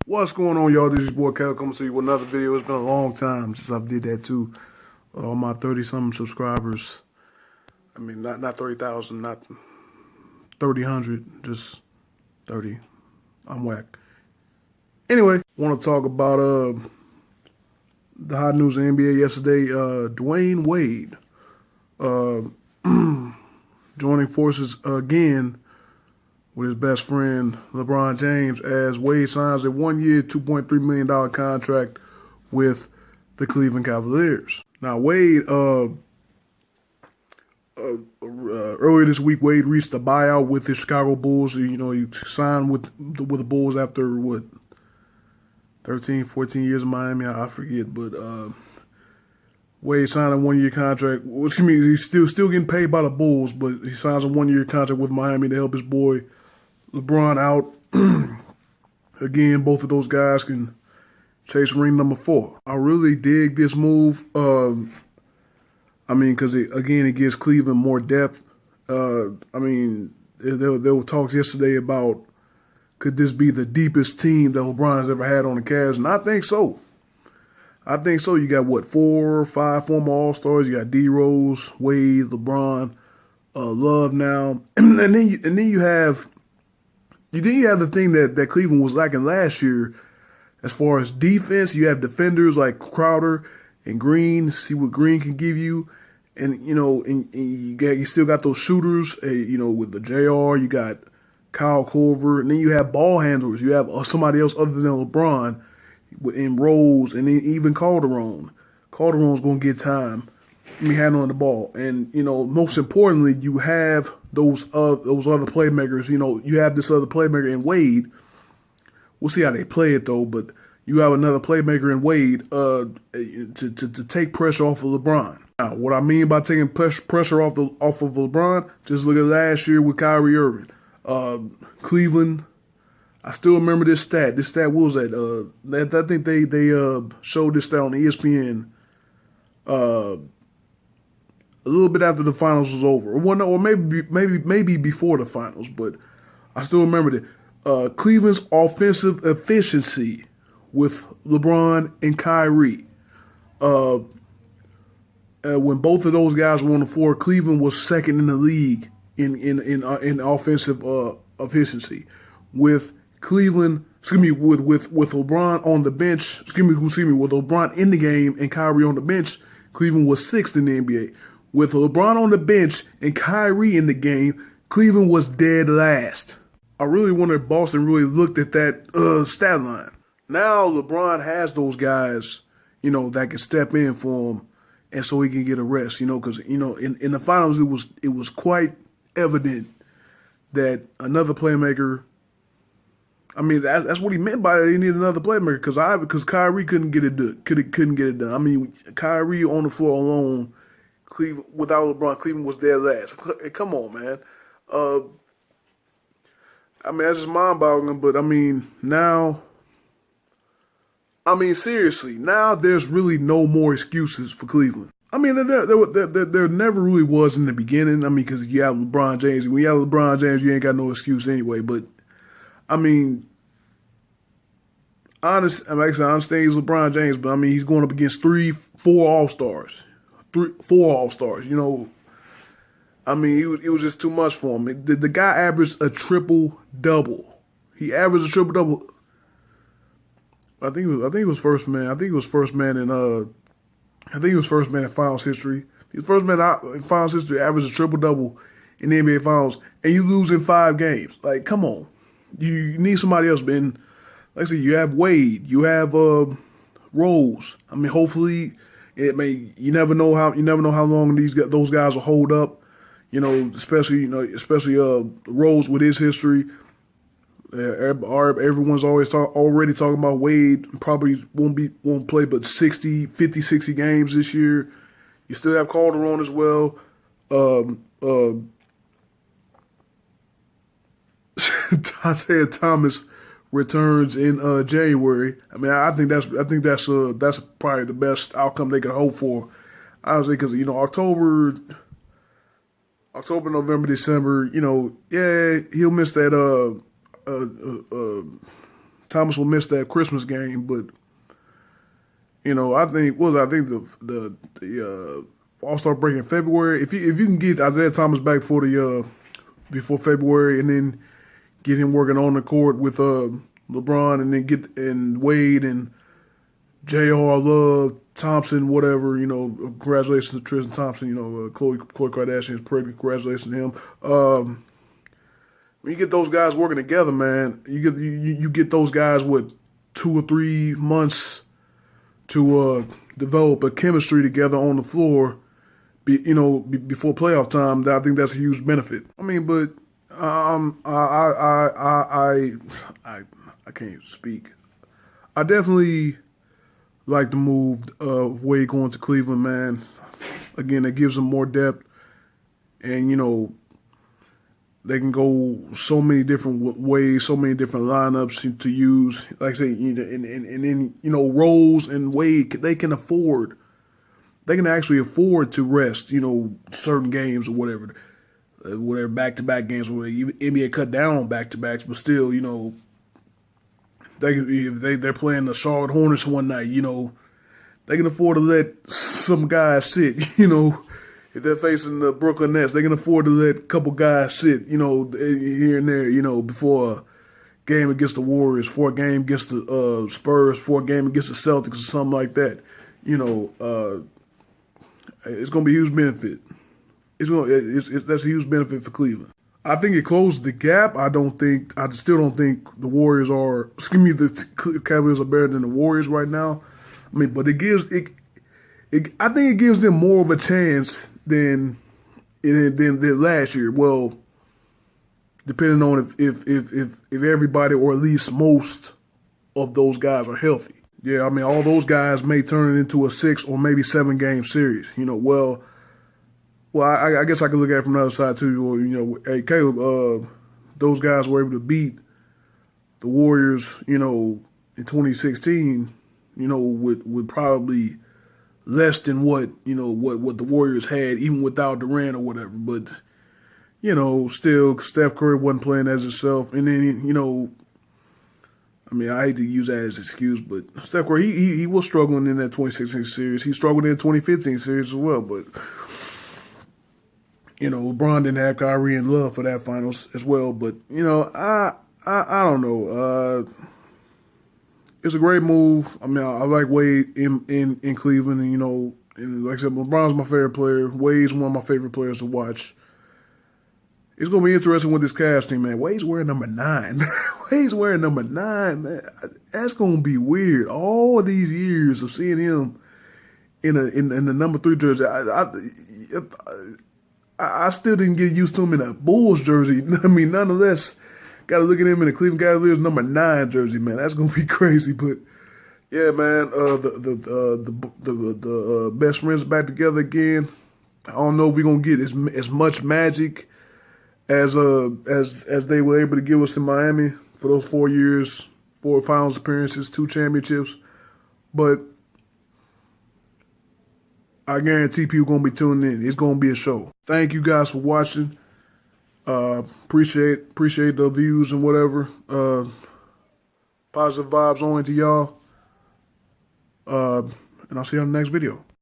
What's going on, y'all? This is your boy Cal coming to you with another video. It's been a long time since I've did that too. All my 30-something subscribers. I mean, not 30,000, not 3,000, just 30. I'm whack. Anyway, want to talk about the hot news in the NBA yesterday. Dwayne Wade joining forces again with his best friend, LeBron James, as Wade signs a 1-year, $2.3 million contract with the Cleveland Cavaliers. Now, Wade, earlier this week, Wade reached a buyout with the Chicago Bulls. You know, he signed with the Bulls after, 13, 14 years in Miami? I forget, but Wade signed a 1-year contract. Which means he's still getting paid by the Bulls, but he signs a 1-year contract with Miami to help his boy LeBron out. Again, both of those guys can chase ring number 4. I really dig this move. Because it gives Cleveland more depth. There were talks yesterday about could this be the deepest team that LeBron's ever had on the Cavs, and I think so. You got 4 or 5 former All-Stars. You got D Rose, Wade, LeBron, Love now, and then you have. You have the thing that Cleveland was lacking last year as far as defense. You have defenders like Crowder and Green, see what Green can give you. And, you still got those shooters, with the JR, you got Kyle Korver, and then you have ball handlers. You have somebody else other than LeBron in Rose, and then even Calderon. Calderon's going to get time. Handling the ball. And, most importantly, you have those other playmakers. You have this other playmaker in Wade. We'll see how they play it, though, but you have another playmaker in Wade to take pressure off of LeBron. Now, what I mean by taking pressure off of LeBron, just look at last year with Kyrie Irving. Cleveland, I still remember this stat. This stat, what was that? I think they showed this stat on ESPN a little bit after the finals was over, or maybe before the finals. But I still remember that Cleveland's offensive efficiency with LeBron and Kyrie. When both of those guys were on the floor, Cleveland was second in the league in offensive efficiency. With Cleveland, with LeBron on the bench, with LeBron in the game and Kyrie on the bench, Cleveland was 6th in the NBA. With LeBron on the bench and Kyrie in the game, Cleveland was dead last. I really wonder if Boston really looked at that stat line. Now LeBron has those guys, that can step in for him, and so he can get a rest. Because in the finals it was quite evident that another playmaker. That's what he meant by it. He needed another playmaker because Kyrie couldn't get it done. Kyrie on the floor alone. Cleveland without LeBron, Cleveland was dead last. Come on, man. That's just mind-boggling. But seriously, now there's really no more excuses for Cleveland. There never really was in the beginning. Because you have LeBron James. When you have LeBron James, you ain't got no excuse anyway. But I understand he's LeBron James, but he's going up against 4 All-Stars. 4 All-Stars, it was just too much for him. The guy averaged a triple-double. He averaged a triple-double. I think he was first man. I think he was first man in finals history. He was first man in finals history, averaged a triple-double in the NBA finals, and you lose in 5 games. Like, come on. You need somebody else, man. Like I said, you have Wade, you have Rose. Hopefully you never know how long those guys will hold up. Especially Rose with his history. Everyone's already talking about Wade. Probably won't play but 50, 60 games this year. You still have Calderon as well. Isaiah Thomas returns in January. I think that's probably the best outcome they could hope for. Honestly, because October, November, December, he'll miss that Thomas will miss that Christmas game, but I think the All-Star break in February. If you can get Isaiah Thomas back before February, and then get him working on the court with LeBron, and then get Wade and J.R. Love, Thompson, whatever. Congratulations to Tristan Thompson. Khloe Kardashian's pregnant. Congratulations to him. When you get those guys working together, man, you get those guys with 2 or 3 months to develop a chemistry together on the floor, before playoff time. I think that's a huge benefit. I mean, but I can't speak. I definitely like the move of Wade going to Cleveland, man. Again, it gives them more depth, and they can go so many different ways, so many different lineups to use. Like I say, and Rose and Wade, they can actually afford to rest, certain games or whatever back-to-back games. Where NBA cut down on back-to-backs, but still, if they're playing the Charlotte Hornets one night, they can afford to let some guys sit, If they're facing the Brooklyn Nets, they can afford to let a couple guys sit, here and there, before a game against the Warriors, before a game against the Spurs, before a game against the Celtics or something like that. It's going to be a huge benefit. That's a huge benefit for Cleveland. I think it closed the gap. I still don't think the Warriors are, the Cavaliers are better than the Warriors right now. I mean, but I think it gives them more of a chance than last year. Well, depending on if everybody, or at least most of those guys, are healthy. Yeah, I mean, all those guys may turn it into a 6 or maybe 7 game series. Well, I guess I could look at it from the other side too. Hey, Caleb, those guys were able to beat the Warriors, in 2016, with probably less than what the Warriors had, even without Durant or whatever. But, still Steph Curry wasn't playing as himself. And then, I mean, I hate to use that as an excuse, but Steph Curry, he was struggling in that 2016 series. He struggled in the 2015 series as well. But, LeBron didn't have Kyrie and Love for that finals as well. But, I don't know. It's a great move. I mean, I like Wade in Cleveland, and like I said, LeBron's my favorite player. Wade's one of my favorite players to watch. It's going to be interesting with this Cavs team, man. Wade's wearing number 9. Wade's wearing number 9, man. That's going to be weird. All of these years of seeing him in the number 3 jersey, I still didn't get used to him in a Bulls jersey. I mean, nonetheless, got to look at him in the Cleveland Cavaliers number 9 jersey, man. That's gonna be crazy, but yeah, man. The best friends back together again. I don't know if we're gonna get as much magic as they were able to give us in Miami for those 4 years, 4 finals appearances, 2 championships, but I guarantee people gonna be tuning in. It's gonna be a show. Thank you guys for watching. Appreciate the views and whatever. Positive vibes only to y'all. And I'll see you on the next video.